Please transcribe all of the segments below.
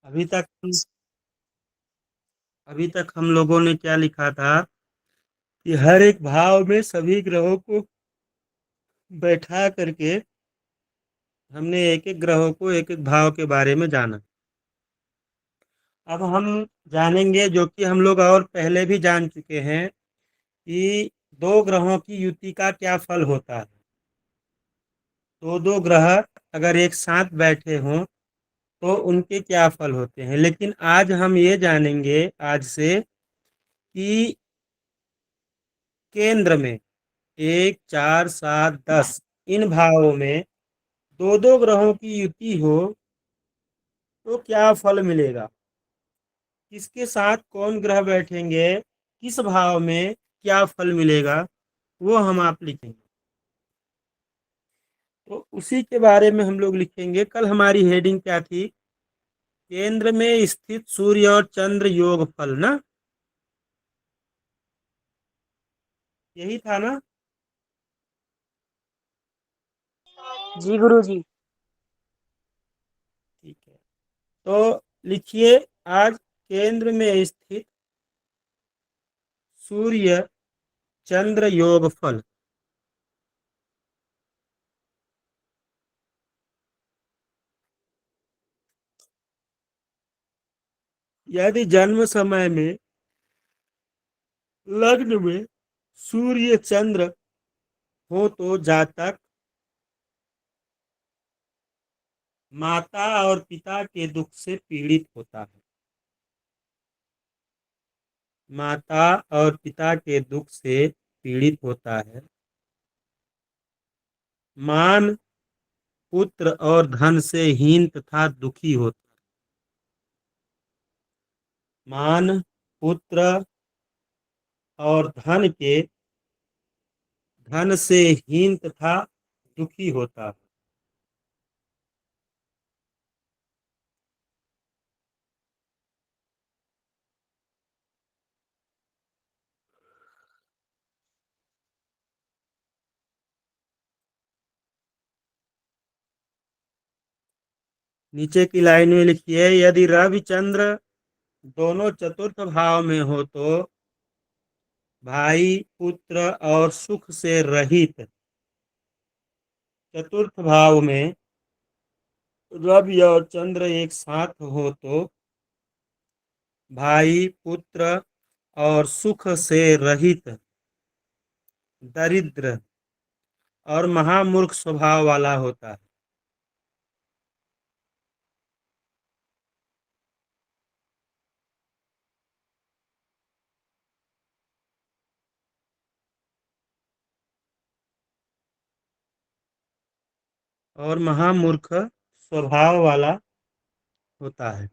अभी तक अभी तक हम लोगों ने क्या लिखा था कि हर एक भाव में सभी ग्रहों को बैठा करके हमने एक एक ग्रहों को एक एक भाव के बारे में जाना। अब हम जानेंगे जो कि हम लोग और पहले भी जान चुके हैं कि दो ग्रहों की युति का क्या फल होता है। दो दो ग्रह अगर एक साथ बैठे हों तो उनके क्या फल होते हैं, लेकिन आज हम ये जानेंगे आज से कि केंद्र में 1 4 7 10 इन भावों में दो दो ग्रहों की युति हो तो क्या फल मिलेगा, किसके साथ कौन ग्रह बैठेंगे, किस भाव में क्या फल मिलेगा, वो हम आप लिखेंगे। तो उसी के बारे में हम लोग लिखेंगे। कल हमारी हेडिंग क्या थी? केंद्र में स्थित सूर्य और चंद्र योग फल ना, यही था ना? जी गुरु जी। ठीक है, तो लिखिए आज केंद्र में स्थित सूर्य चंद्र योग फल। यदि जन्म समय में लग्न में सूर्य चंद्र हो तो जातक माता और पिता के दुख से पीड़ित होता है। माता और पिता के दुख से पीड़ित होता है। मान पुत्र और धन से हीन तथा दुखी होता है। मान पुत्र और धन से हीन तथा दुखी होता है। नीचे की लाइन में लिखिए यदि रवि चंद्र दोनों चतुर्थ भाव में हो तो भाई पुत्र और सुख से रहित। चतुर्थ भाव में रवि और चंद्र एक साथ हो तो भाई पुत्र और सुख से रहित, दरिद्र और महामूर्ख स्वभाव वाला होता है। और महामूर्ख स्वभाव वाला होता है।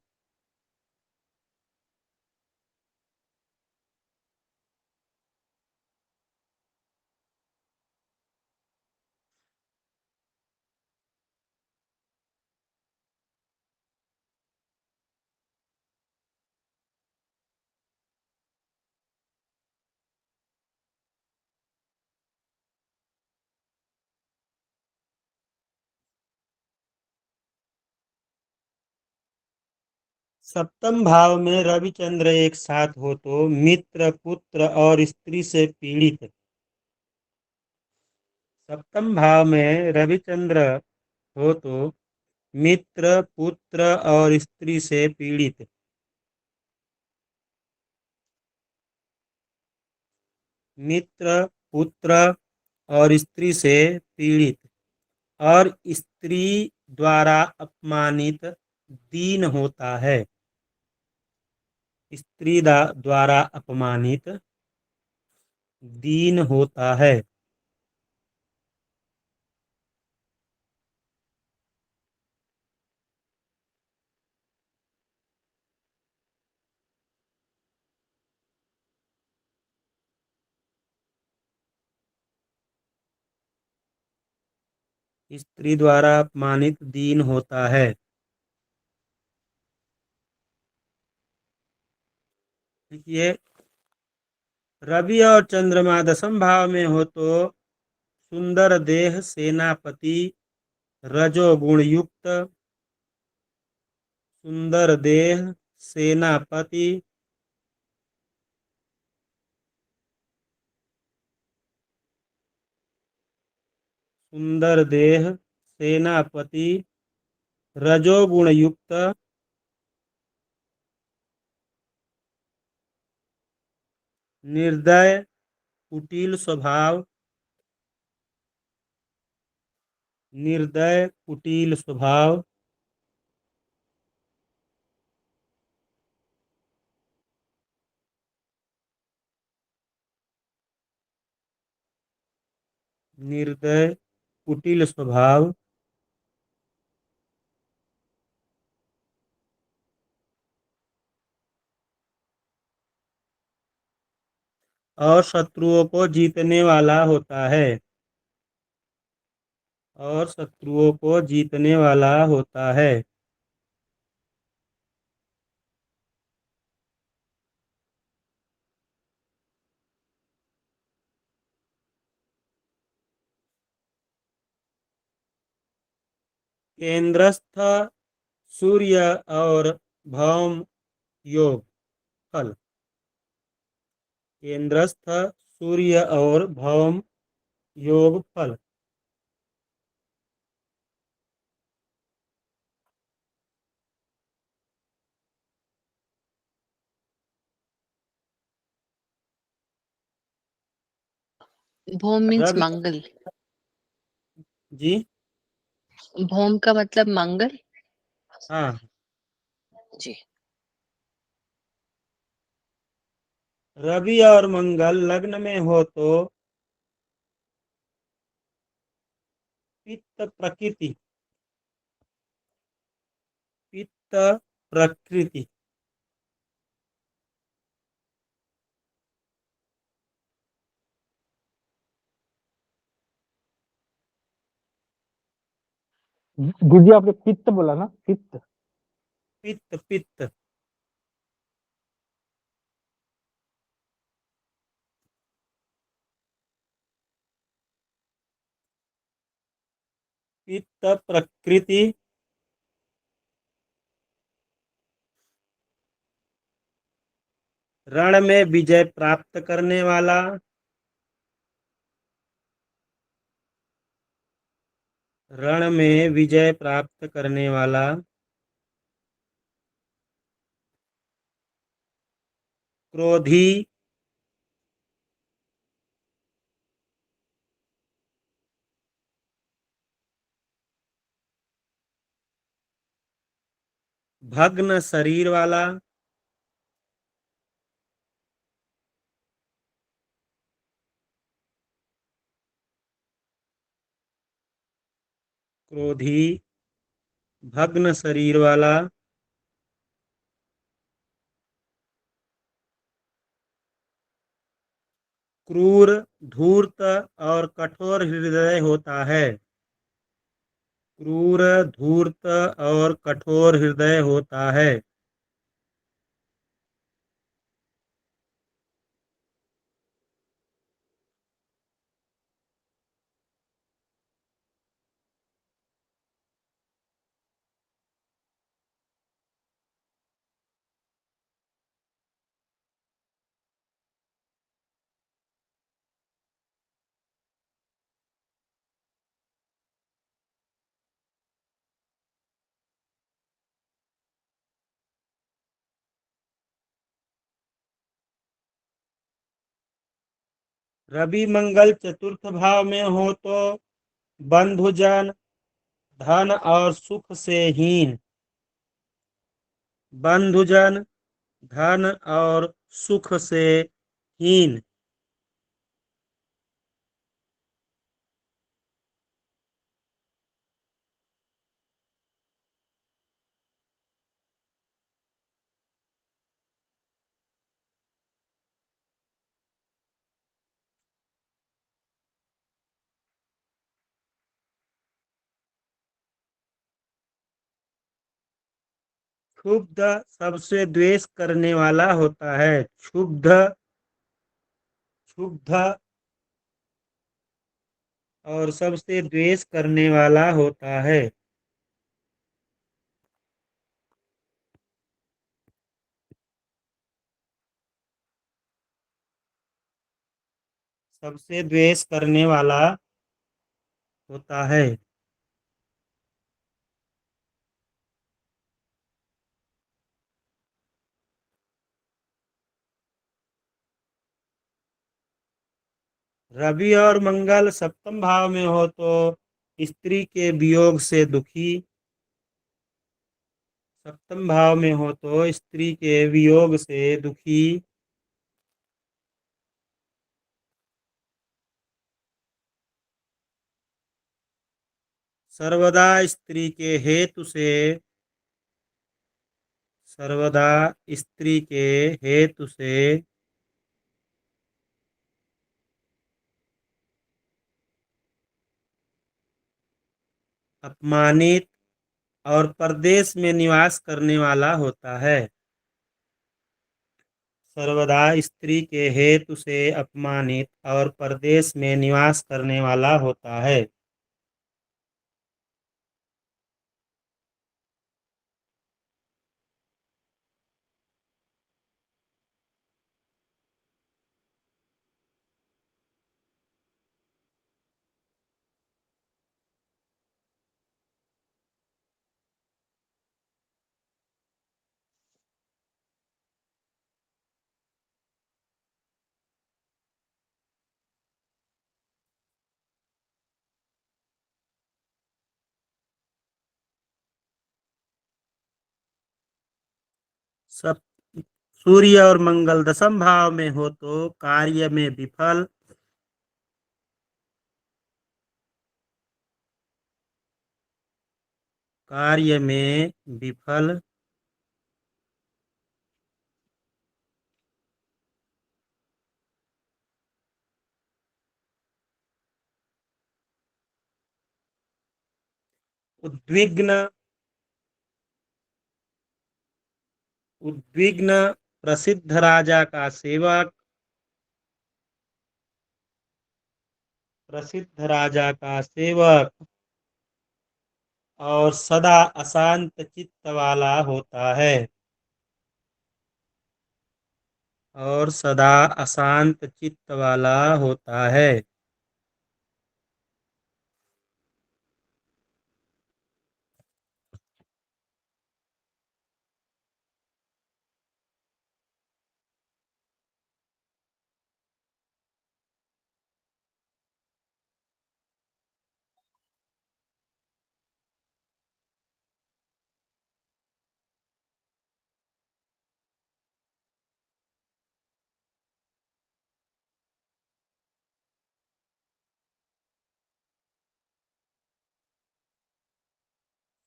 सप्तम भाव में रविचंद्र एक साथ हो तो मित्र पुत्र और स्त्री से पीड़ित। सप्तम भाव में रविचंद्र हो तो मित्र पुत्र और स्त्री से पीड़ित। मित्र पुत्र और स्त्री से पीड़ित और स्त्री द्वारा अपमानित दीन होता है। स्त्री द्वारा अपमानित दीन होता है। स्त्री द्वारा अपमानित दीन होता है। देखिए रवि और चंद्रमा दसम भाव में हो तो सुंदर देह सेनापति रजोगुण युक्त सुंदर देह सेनापति। सुंदर देह सेनापति रजोगुण युक्त। निर्दय कुटिल स्वभाव। निर्दय कुटिल स्वभाव। निर्दय कुटिल स्वभाव। और शत्रुओं को जीतने वाला होता है। और शत्रुओं को जीतने वाला होता है। केंद्रस्थ सूर्य और भौम योग फल। केंद्रस्थ सूर्य और भौम योग फल। भौम मीन्स रवि। मंगल। जी। भौम का मतलब मंगल। हाँ। जी। रवि और मंगल लग्न में हो तो पित्त प्रकृति। पित्त प्रकृति। गुरुजी आपने पित्त बोला ना, पित्त। पित्त पित्त। पित्त प्रकृति। रण में विजय प्राप्त करने वाला। रण में विजय प्राप्त करने वाला। क्रोधी। भग्न शरीर वाला। क्रोधी भग्न शरीर वाला। क्रूर धूर्त और कठोर हृदय होता है। क्रूर धूर्त और कठोर हृदय होता है। रवि मंगल चतुर्थ भाव में हो तो बंधुजन धन और सुख से हीन। बंधुजन धन और सुख से हीन। क्षुब्ध सबसे द्वेष करने वाला होता है। क्षुब्ध। क्षुब्ध और सबसे द्वेष करने वाला होता है। सबसे द्वेष करने वाला होता है। रवि और मंगल सप्तम भाव में हो तो स्त्री के वियोग से दुखी। सप्तम भाव में हो तो स्त्री के वियोग से दुखी। सर्वदा स्त्री के हेतु से सर्वदा स्त्री के हेतु से अपमानित और परदेश में निवास करने वाला होता है। सर्वदा स्त्री के हेतु से अपमानित और परदेश में निवास करने वाला होता है। सब सूर्य और मंगल दसम भाव में हो तो कार्य में विफल। कार्य में विफल। उद्विग्न। उद्विग्न प्रसिद्ध राजा का सेवक। प्रसिद्ध राजा का सेवक और सदा अशांत चित्त वाला होता है। और सदा अशांत चित्त वाला होता है।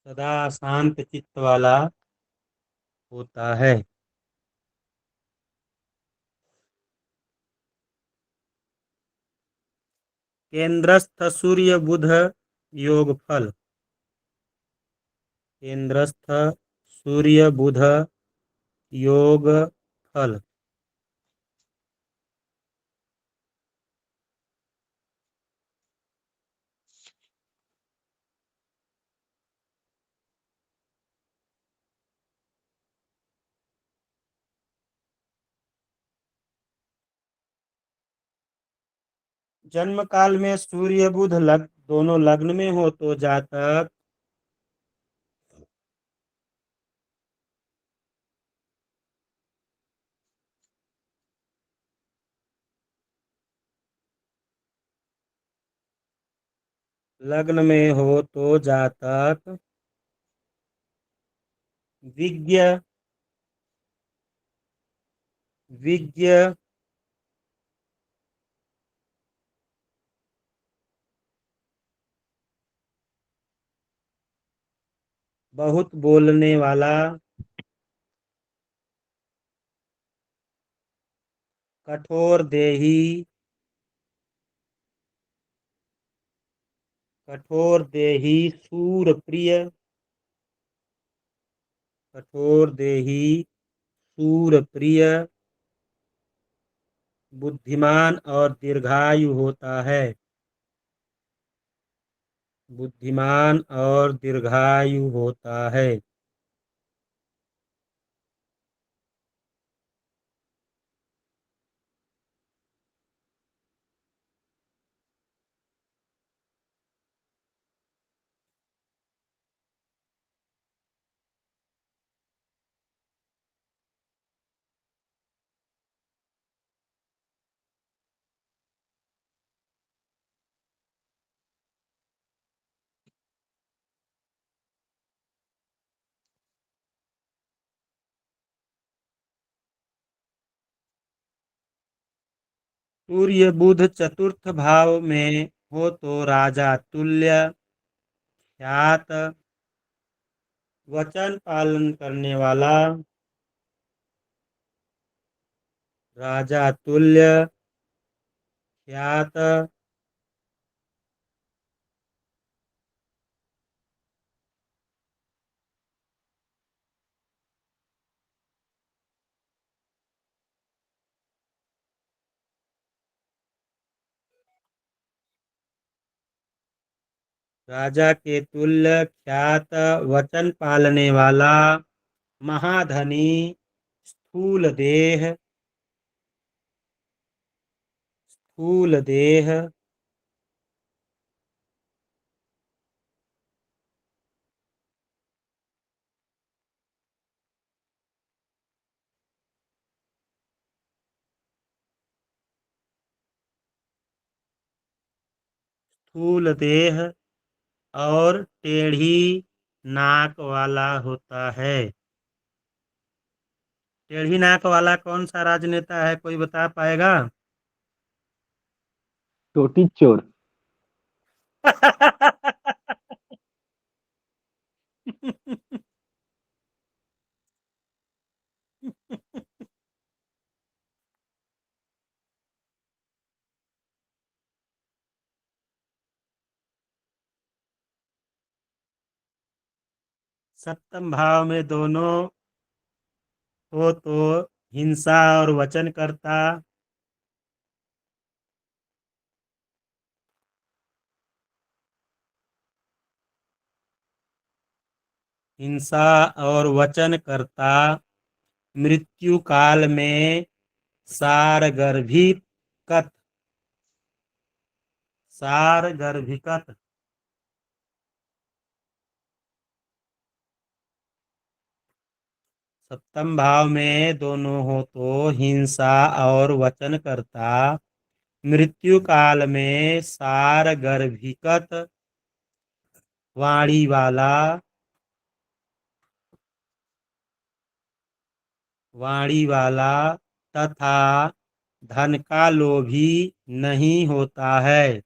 सदा शांत चित्त वाला होता है। केंद्रस्थ सूर्य बुध योग फल। केंद्रस्थ सूर्य बुध योग फल। जन्म काल में सूर्य बुध दोनों लग्न में हो तो जातक लग्न में हो तो जातक विज्ञ। विज्ञ। बहुत बोलने वाला। कठोर देही। कठोर देही शूर प्रिय। कठोर देही शूर प्रिय। बुद्धिमान और दीर्घायु होता है। बुद्धिमान और दीर्घायु होता है। सूर्य बुध चतुर्थ भाव में हो तो राजा तुल्य, ख्यात, वचन पालन करने वाला, राजा तुल्य, ख्यात, राजा के तुल्य, ख्यात, वचन पालने वाला, महाधनी, स्थूल देह, स्थूल देह, स्थूल देह और टेढ़ी नाक वाला होता है। टेढ़ी नाक वाला कौन सा राजनेता है, कोई बता पाएगा? छोटी चोर। सप्तम भाव में दोनों हो तो हिंसा और वचन करता, हिंसा और वचन करता, मृत्यु काल में सारगर्भिकत, सारगर्भिकत, सप्तम भाव में दोनों हो तो हिंसा और वचन करता, मृत्यु काल में सारगर्भिकत, वाणी वाला, वाणी वाला तथा धन का लोभी नहीं होता है,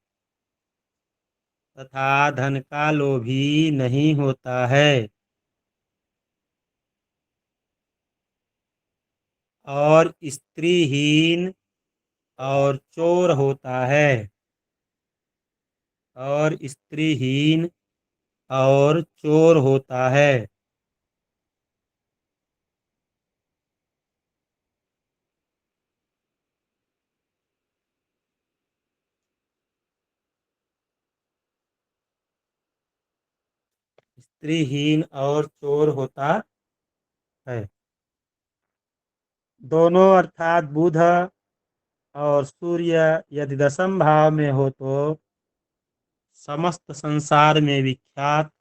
तथा धन का लोभी नहीं होता है, और स्त्रीहीन और चोर होता है, और स्त्रीहीन और चोर होता है। स्त्रीहीन और चोर होता है। दोनों अर्थात बुध और सूर्य यदि दसम भाव में हो तो समस्त संसार में विख्यात,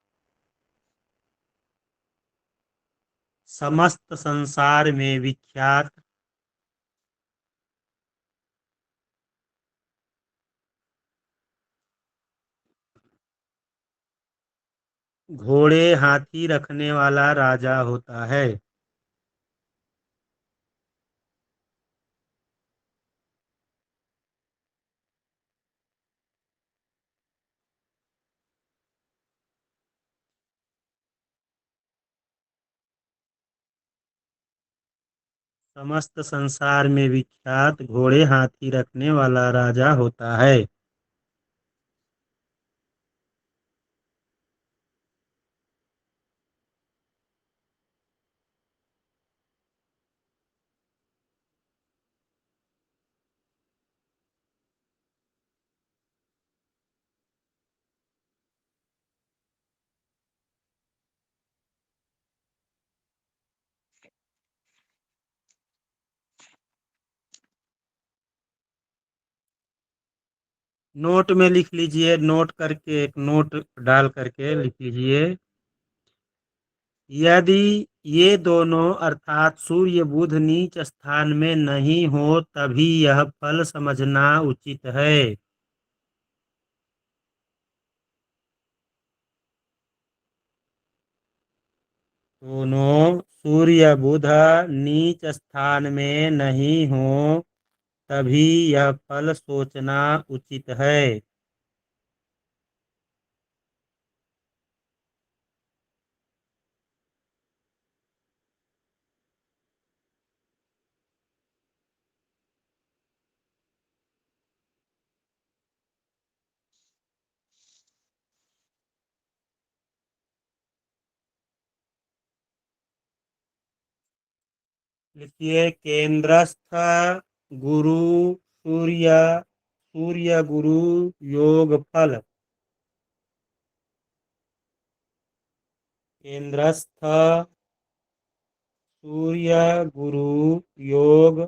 समस्त संसार में विख्यात, घोड़े हाथी रखने वाला राजा होता है। समस्त संसार में विख्यात घोड़े हाथी रखने वाला राजा होता है। नोट में लिख लीजिए, नोट करके एक नोट डाल करके लिख लीजिए। यदि ये दोनों अर्थात सूर्य बुध नीच स्थान में नहीं हो तभी यह फल समझना उचित है। दोनों सूर्य बुध नीच स्थान में नहीं हो तभी यह फल सोचना उचित है। लिखिए केंद्रस्थ गुरु सूर्य, सूर्य गुरु योग फल। केंद्रस्थ सूर्य गुरु योग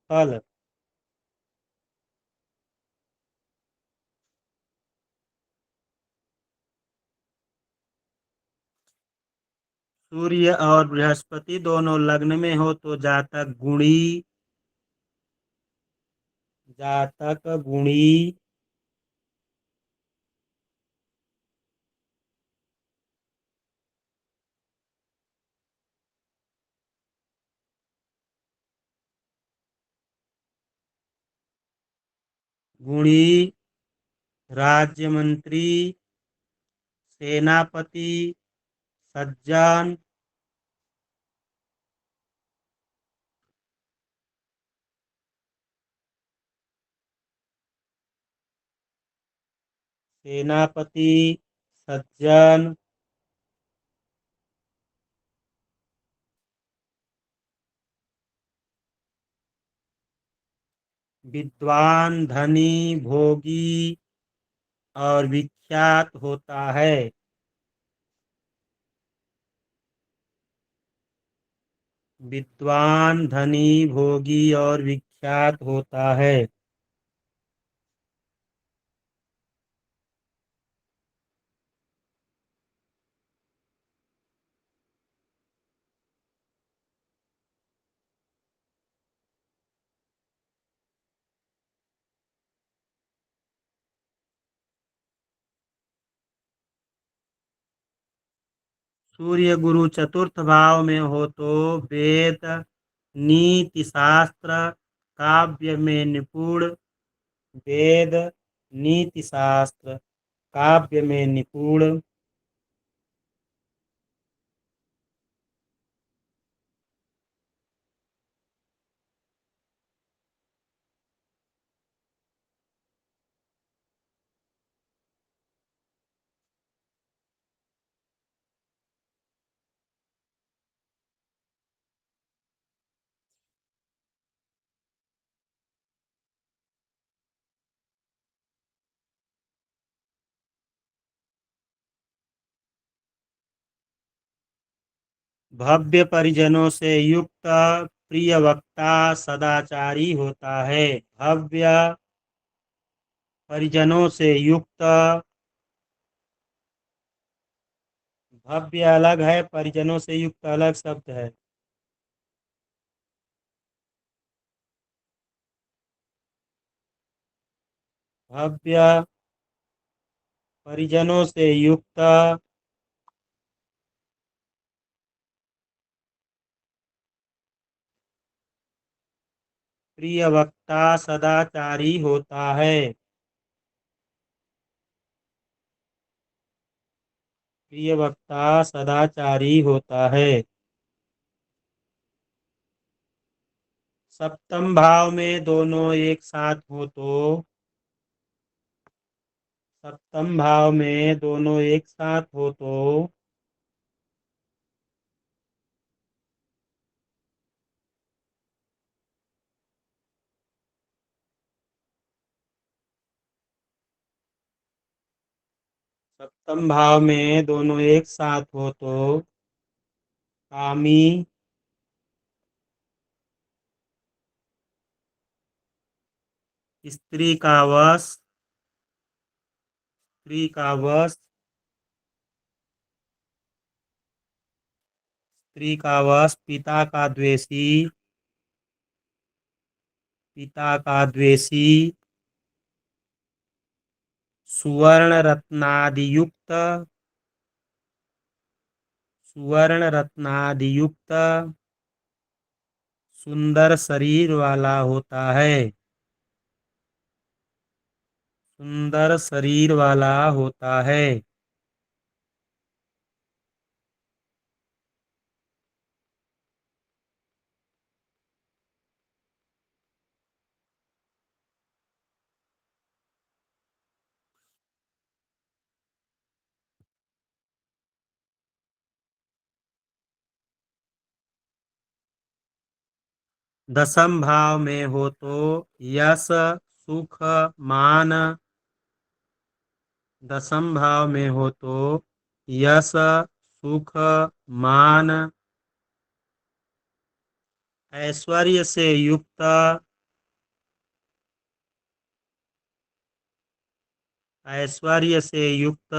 फल। सूर्य और बृहस्पति दोनों लग्न में हो तो जातक गुणी, जातक गुणी, गुणी, राज्य मंत्री, सेनापति, सज्जन, सेनापति, सज्जन, विद्वान, धनी, भोगी और विख्यात होता है। विद्वान, धनी, भोगी और विख्यात होता है। सूर्य गुरु चतुर्थ भाव में हो तो वेद, नीति शास्त्र, काव्य में निपुण, वेद, नीति शास्त्र, काव्य में निपुण, भव्य परिजनों से युक्त, प्रिय वक्ता, सदाचारी होता है। भव्य परिजनों से युक्त, भव्य अलग है, परिजनों से युक्त अलग शब्द है। भव्य परिजनों से युक्त, प्रिय वक्ता, सदाचारी होता है। प्रिय वक्ता सदाचारी होता है। सप्तम भाव में दोनों एक साथ हो तो, सप्तम भाव में दोनों एक साथ हो तो सप्तम भाव में दोनों एक साथ हो तो कामी, स्त्री का वश, स्त्री का वश, स्त्री का वश, पिता का द्वेषी, पिता का द्वेषी, सुवर्ण रत्नादियुक्त, सुवर्ण रत्नादियुक्त, सुंदर शरीर वाला होता है। सुंदर शरीर वाला होता है। 10th भाव में हो तो यश, सुख, मान। 10th भाव में हो तो यश, सुख, मान, ऐश्वर्य से युक्त, ऐश्वर्य से युक्त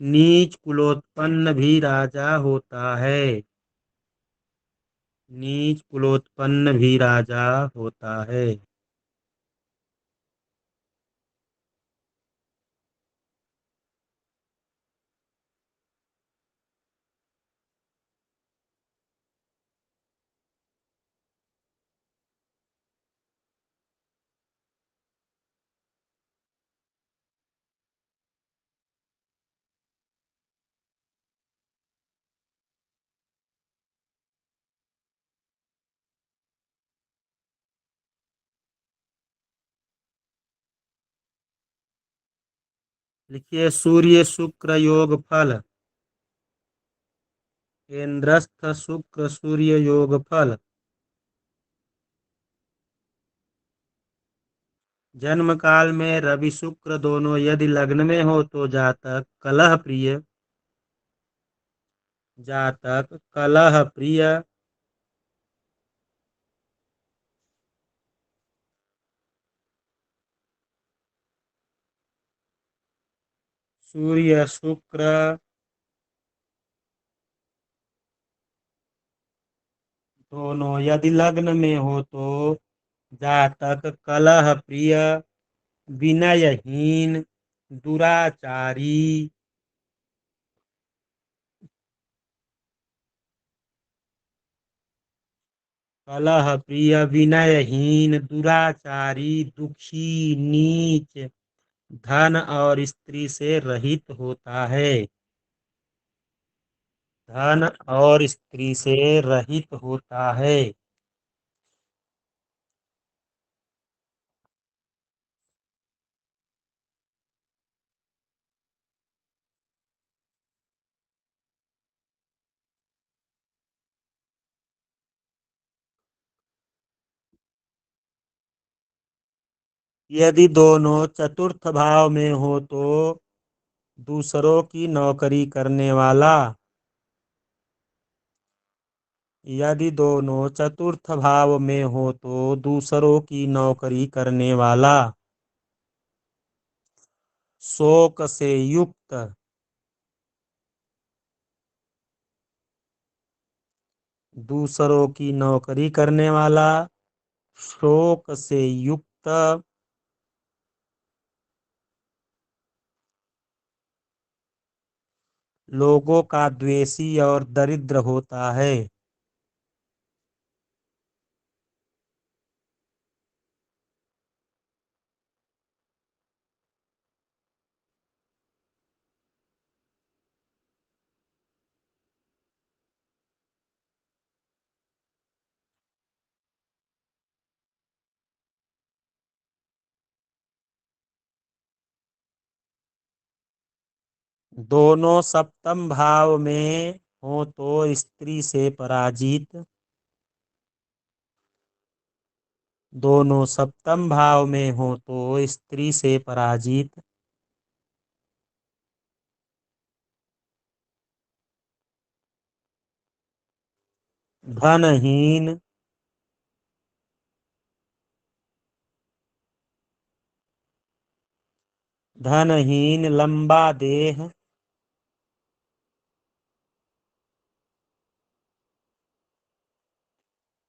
नीच कुलोत्पन्न भी राजा होता है। नीच कुलोत्पन्न भी राजा होता है। लिखिए सूर्य शुक्र योग फल। इंद्रस्थ शुक्र सूर्य योग फल। जन्म काल में रवि शुक्र दोनों यदि लग्न में हो तो जातक कलह प्रिय, जातक कलह प्रिय, सूर्य शुक्र दोनों यदि लग्न में हो तो जातक कलह प्रिय, विनयहीन, दुराचारी, कलह प्रिय, विनयहीन, दुराचारी, दुखी, नीच, धन और स्त्री से रहित होता है। धन और स्त्री से रहित होता है। यदि दोनों चतुर्थ भाव में हो तो दूसरों की नौकरी करने वाला। यदि दोनों चतुर्थ भाव में हो तो दूसरों की नौकरी करने वाला। शोक से युक्त, दूसरों की नौकरी करने वाला, शोक से युक्त, लोगों का द्वेषी और दरिद्र होता है। दोनों सप्तम भाव में हो तो स्त्री से पराजित। दोनों सप्तम भाव में हो तो स्त्री से पराजित। धनहीन, धनहीन, लंबा देह,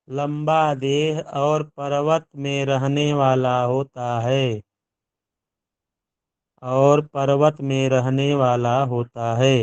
लंबा देह और पर्वत में रहने वाला होता है। और पर्वत में रहने वाला होता है।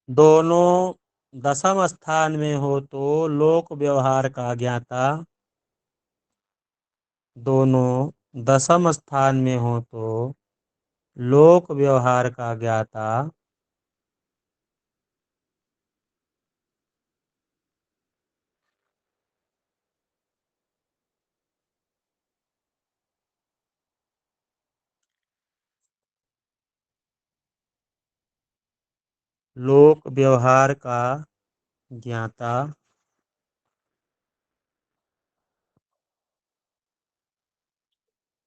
दोनों दसम स्थान में हो तो लोक व्यवहार का ज्ञाता। दोनों दसम स्थान में हो तो लोक व्यवहार का ज्ञाता। लोक व्यवहार का ज्ञाता।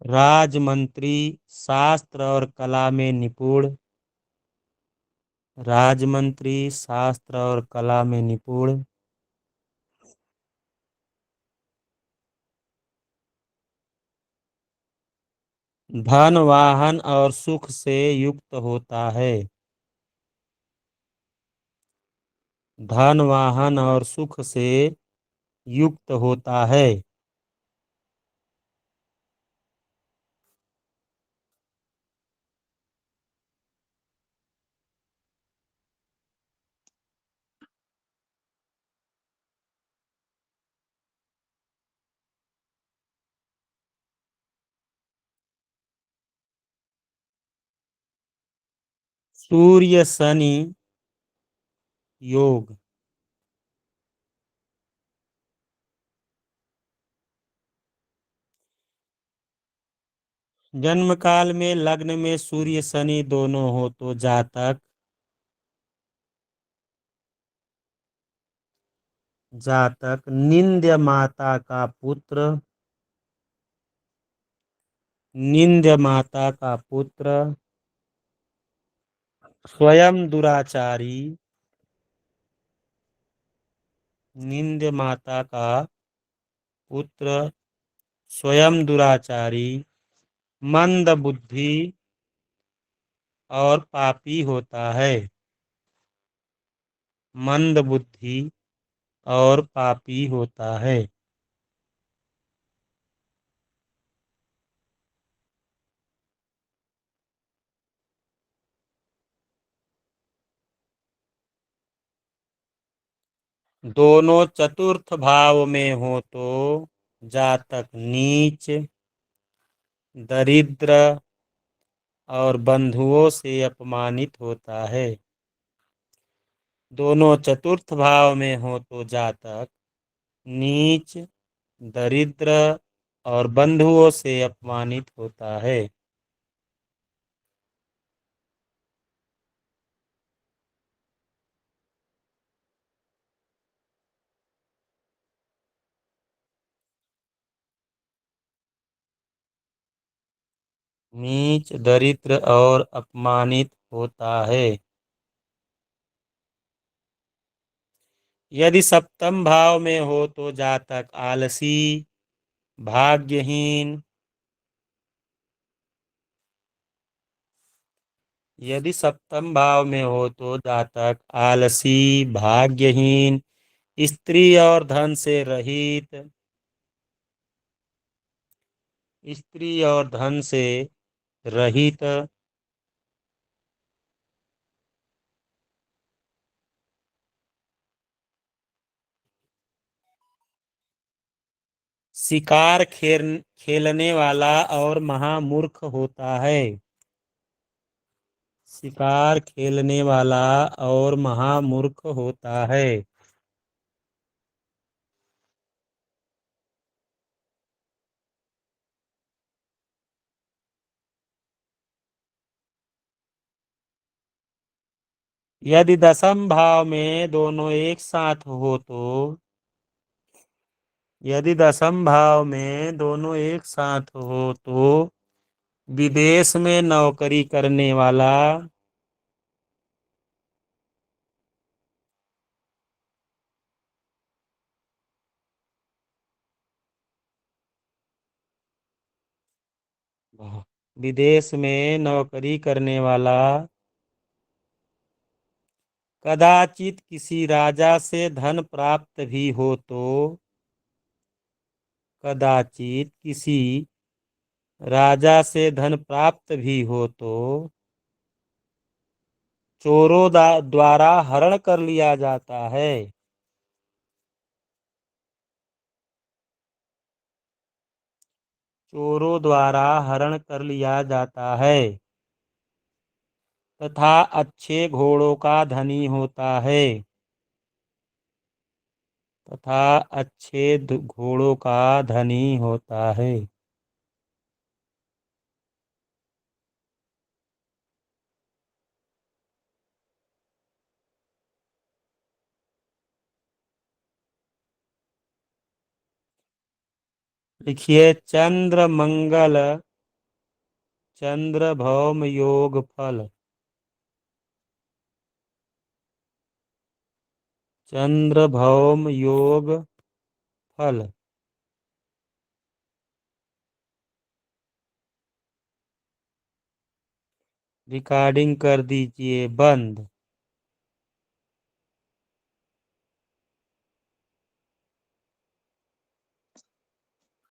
राजमंत्री शास्त्र और कला में निपुण। राजमंत्री शास्त्र और कला में निपुण। धन वाहन और सुख से युक्त होता है। धन वाहन और सुख से युक्त होता है। सूर्य शनि योग। जन्म काल में लग्न में सूर्य शनि दोनों हो तो जातक निंद्य माता का पुत्र। निंद्य माता का पुत्र। स्वयं दुराचारी। निंद्य माता का पुत्र स्वयं दुराचारी, मंद बुद्धि और पापी होता है। मंद बुद्धि और पापी होता है। दोनों चतुर्थ भाव में हो तो जातक नीच, दरिद्र और बंधुओं से अपमानित होता है। दोनों चतुर्थ भाव में हो तो जातक नीच, दरिद्र और बंधुओं से अपमानित होता है। नीच, दरिद्र और अपमानित होता है। यदि सप्तम भाव में हो तो जातक आलसी, भाग्यहीन। यदि सप्तम भाव में हो तो जातक आलसी, भाग्यहीन, स्त्री और धन से रहित। स्त्री और धन से रहित। शिकार खेलने वाला और महामूर्ख होता है। शिकार खेलने वाला और महामूर्ख होता है। यदि दसम भाव में दोनों एक साथ हो तो यदि दसम भाव में दोनों एक साथ हो तो विदेश में नौकरी करने वाला। विदेश में नौकरी करने वाला कदाचित किसी राजा से धन प्राप्त भी हो तो कदाचित किसी राजा से धन प्राप्त भी हो तो चोरों द्वारा हरण कर लिया जाता है। चोरों द्वारा हरण कर लिया जाता है तथा अच्छे घोड़ों का धनी होता है। तथा अच्छे घोड़ों का धनी होता है। लिखिए चंद्र मंगल चंद्र भौम योग फल। चंद्र भौम योग फल। रिकॉर्डिंग कर दीजिए बंद।